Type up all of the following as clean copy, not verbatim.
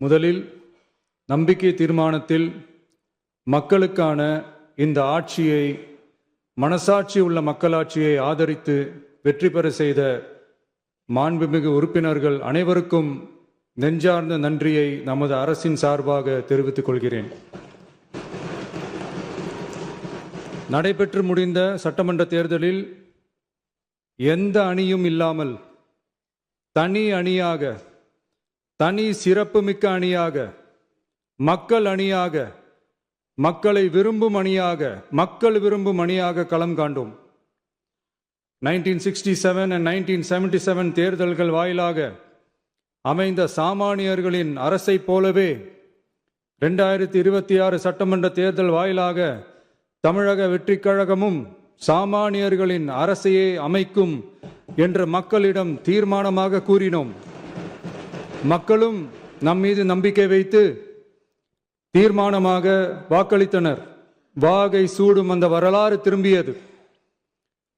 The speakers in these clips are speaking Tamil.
முதலில் நம்பிக்கை தீர்மானத்தில் மக்களுக்கான இந்த ஆட்சியை, மனசாட்சி உள்ள மக்களாட்சியை ஆதரித்து வெற்றி பெற செய்த மாண்புமிகு உறுப்பினர்கள் அனைவருக்கும் நெஞ்சார்ந்த நன்றியை நமது அரசின் சார்பாக தெரிவித்துக் கொள்கிறேன். நடைபெற்று முடிந்த சட்டமன்ற தேர்தலில் எந்த அணியும் இல்லாமல் தனி அணியாக, தனி சிறப்புமிக்க அணியாக, மக்கள் அணியாக, மக்களை விரும்பும் அணியாக, மக்கள் விரும்பும் அணியாக களம் காண்டோம். 1967 and 1977 தேர்தல்கள் வாயிலாக அமைந்த சாமானியர்களின் அரசை போலவே 2026 சட்டமன்ற தேர்தல் வாயிலாக தமிழக வெற்றிக் கழகமும் சாமானியர்களின் அரசையே அமைக்கும் என்று மக்களிடம் தீர்மானமாக கூறினோம். மக்களும் நம் மீது நம்பிக்கை வைத்து தீர்மானமாக வாக்களித்தனர். வாகை சூடும் அந்த வரலாறு திரும்பியது.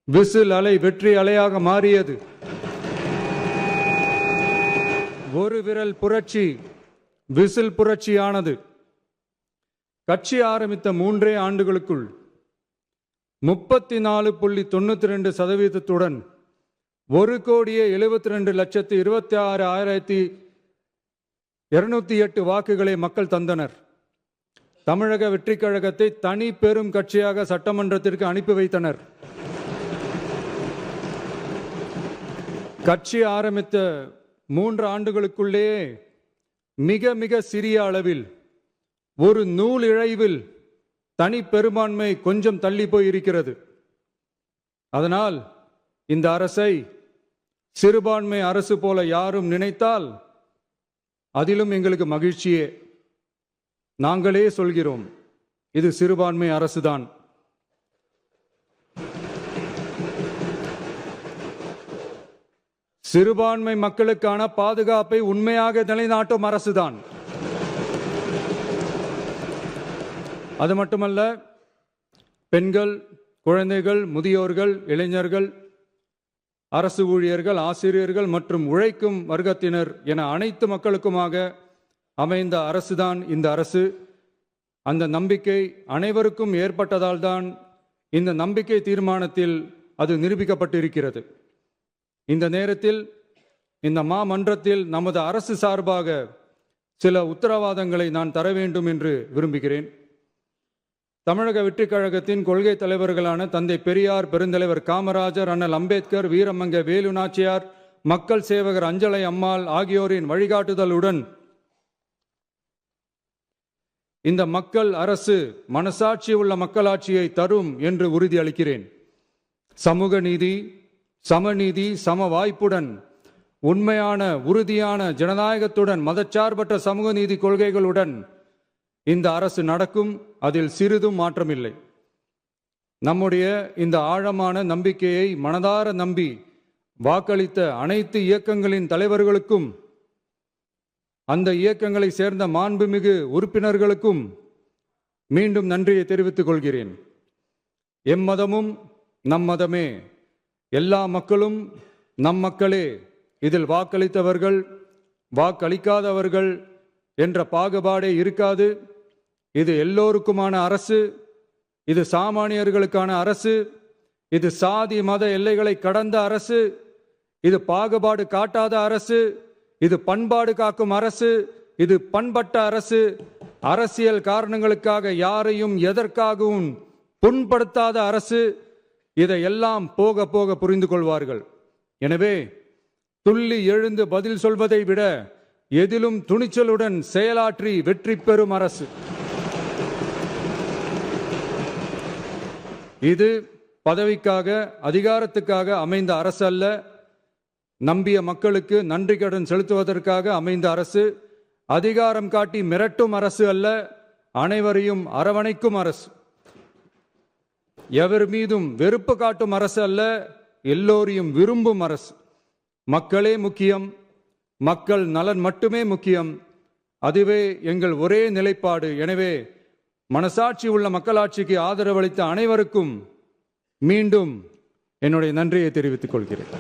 விசில் அலை வெற்றி அலையாக மாறியது. ஒரு விரல் புரட்சி விசில் புரட்சியானது. கட்சி ஆரம்பித்த 3 ஆண்டுகளுக்குள் 34.92% 1,72,26,208 வாக்குகளை மக்கள் தந்தனர். தமிழக வெற்றிக் கழகத்தை தனி பெரும் கட்சியாக சட்டமன்றத்திற்கு அனுப்பி வைத்தனர். கட்சி ஆரம்பித்த 3 ஆண்டுகளுக்குள்ளேயே மிக மிக சிறிய அளவில், ஒரு நூல் இழைவில் தனி பெரும்பான்மை கொஞ்சம் தள்ளி போய் இருக்கிறது. அதனால் இந்த அரசை சிறுபான்மை அரசு போல யாரும் நினைத்தால் அதிலும் எங்களுக்கு மகிழ்ச்சியே. நாங்களே சொல்கிறோம், இது சிறுபான்மை அரசுதான். சிறுபான்மை மக்களுக்கான பாதுகாப்பை உண்மையாக நிலைநாட்டும் அரசுதான். அது மட்டுமல்ல, பெண்கள், குழந்தைகள், முதியோர்கள், இளைஞர்கள், அரசு ஊழியர்கள், ஆசிரியர்கள் மற்றும் உழைக்கும் வர்க்கத்தினர் என அனைத்து மக்களுக்குமாக அமைந்த அரசுதான் இந்த அரசு. அந்த நம்பிக்கை அனைவருக்கும் ஏற்பட்டதால் தான் இந்த நம்பிக்கை தீர்மானத்தில் அது நிரூபிக்கப்பட்டிருக்கிறது. இந்த நேரத்தில் இந்த மாமன்றத்தில் நமது அரசு சார்பாக சில உத்தரவாதங்களை நான் தர வேண்டும் என்று விரும்புகிறேன். தமிழக வெற்றிக் கழகத்தின் கொள்கை தலைவர்களான தந்தை பெரியார், பெருந்தலைவர் காமராஜர், அண்ணல் அம்பேத்கர், வீரமங்க வேலு நாச்சியார், மக்கள் சேவகர் அஞ்சலை அம்மாள் ஆகியோரின் வழிகாட்டுதலுடன் இந்த மக்கள் அரசு மனசாட்சி உள்ள மக்களாட்சியை தரும் என்று உறுதியளிக்கிறேன். சமூக நீதி, சமநீதி, சம வாய்ப்புடன், உண்மையான உறுதியான ஜனநாயகத்துடன், மதச்சார்பற்ற சமூக நீதி கொள்கைகளுடன் இந்த அரசு நடக்கும். அதில் சிறிதும் மாற்றமில்லை. நம்முடைய இந்த ஆழமான நம்பிக்கையை மனதார நம்பி வாக்களித்த அனைத்து இயக்கங்களின் தலைவர்களுக்கும், அந்த இயக்கங்களை சேர்ந்த மாண்புமிகு உறுப்பினர்களுக்கும் மீண்டும் நன்றியை தெரிவித்துக் கொள்கிறேன். எம்மதமும் நம் மதமே, எல்லா மக்களும் நம் மக்களே, இதில் வாக்களித்தவர்கள் வாக்களிக்காதவர்கள் என்ற பாகுபாடே இருக்காது. இது எல்லோருக்குமான அரசு. இது சாமானியர்களுக்கான அரசு. இது சாதி மத எல்லைகளை கடந்த அரசு. இது பாகுபாடு காட்டாத அரசு. இது பண்பாடு காக்கும் அரசு. இது பண்பட்ட அரசு. அரசியல் காரணங்களுக்காக யாரையும் எதற்காகவும் புண்படுத்தாத அரசு. இதையெல்லாம் போக போக புரிந்து கொள்வார்கள். எனவே துள்ளி எழுந்து பதில் சொல்வதை விட எதிலும் துணிச்சலுடன் செயலாற்றி வெற்றி பெறும் அரசு இது. பதவிக்காக, அதிகாரத்துக்காக அமைந்த அரசு அல்ல. நம்பிய மக்களுக்கு நன்றி கடன் செலுத்துவதற்காக அமைந்த அரசு. அதிகாரம் காட்டி மிரட்டும் அரசு அல்ல, அனைவரையும் அரவணைக்கும் அரசு. எவர் மீதும் வெறுப்பு காட்டும் அரசு அல்ல, எல்லோரையும் விரும்பும் அரசு. மக்களே முக்கியம், மக்கள் நலன் மட்டுமே முக்கியம். அதுவே எங்கள் ஒரே நிலைப்பாடு. எனவே மனசாட்சி உள்ள மக்களாட்சிக்கு ஆதரவளித்த அனைவருக்கும் மீண்டும் என்னுடைய நன்றியை தெரிவித்துக் கொள்கிறேன்.